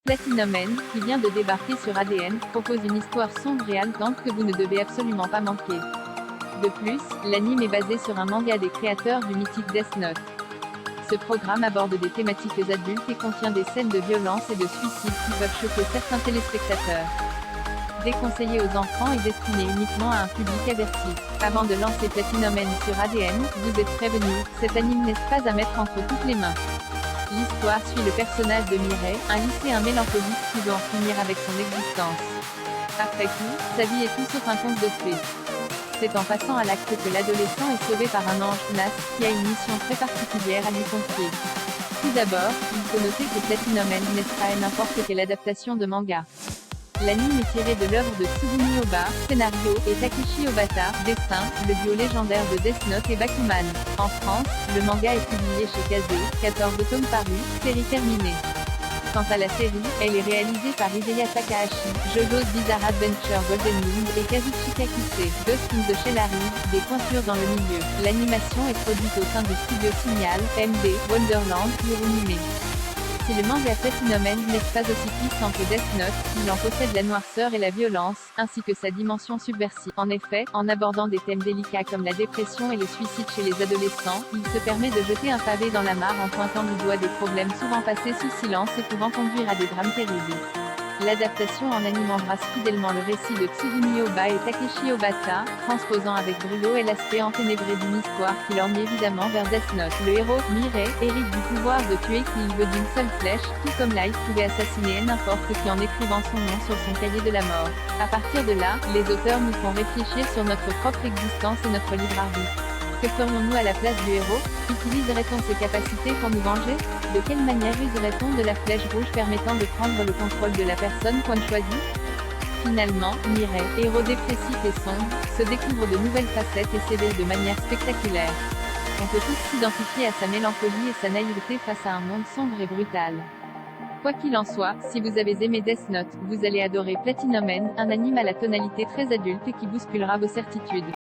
Platinum End, qui vient de débarquer sur ADN, propose une histoire sombre et haletante que vous ne devez absolument pas manquer. De plus, l'anime est basé sur un manga des créateurs du mythique Death Note. Ce programme aborde des thématiques adultes et contient des scènes de violence et de suicide qui peuvent choquer certains téléspectateurs. Déconseillé aux enfants et destiné uniquement à un public averti. Avant de lancer Platinum End sur ADN, vous êtes prévenus, cet anime n'est pas à mettre entre toutes les mains. L'histoire suit le personnage de Mireille, un lycéen mélancolique qui doit en finir avec son existence. Après tout, sa vie est tout sauf un conte de fées. C'est en passant à l'acte que l'adolescent est sauvé par un ange, Nas, qui a une mission très particulière à lui confier. Tout d'abord, il faut noter que Platinum End n'est pas n'importe quelle adaptation de manga. L'anime est tiré de l'œuvre de Tsugumi Ohba, scénario, et Takeshi Obata, dessin, le duo légendaire de Death Note et Bakuman. En France, le manga est publié chez Kazé, 14 tomes parus, série terminée. Quant à la série, elle est réalisée par Hideya Takahashi, JoJo's Bizarre Adventure Golden Wind et Kazuchika Kise, deux films de chez Larry, des pointures dans le milieu. L'animation est produite au sein du studio Signal, MD, Wonderland, Hiroanime. Si le manga Platinum End n'est pas aussi puissant que Death Note, il en possède la noirceur et la violence, ainsi que sa dimension subversive. En effet, en abordant des thèmes délicats comme la dépression et le suicide chez les adolescents, il se permet de jeter un pavé dans la mare en pointant du doigt des problèmes souvent passés sous silence et pouvant conduire à des drames terribles. L'adaptation en anime embrasse fidèlement le récit de Tsugumi Ohba et Takeshi Obata, transposant avec brio l'aspect enténébré d'une histoire qui lorgne évidemment vers Death Note. Le héros, Mireille, hérite du pouvoir de tuer qui il veut d'une seule flèche, tout comme Light pouvait assassiner n'importe qui en écrivant son nom sur son cahier de la mort. À partir de là, les auteurs nous font réfléchir sur notre propre existence et notre libre arbitre. Que ferions-nous à la place du héros? Utiliserait-on ses capacités pour nous venger? De quelle manière userait-on de la flèche rouge permettant de prendre le contrôle de la personne qu'on choisit? Finalement, Mireille, héros dépressif et sombre, se découvre de nouvelles facettes et s'éveille de manière spectaculaire. On peut tous s'identifier à sa mélancolie et sa naïveté face à un monde sombre et brutal. Quoi qu'il en soit, si vous avez aimé Death Note, vous allez adorer Platinum End, un anime à la tonalité très adulte et qui bousculera vos certitudes.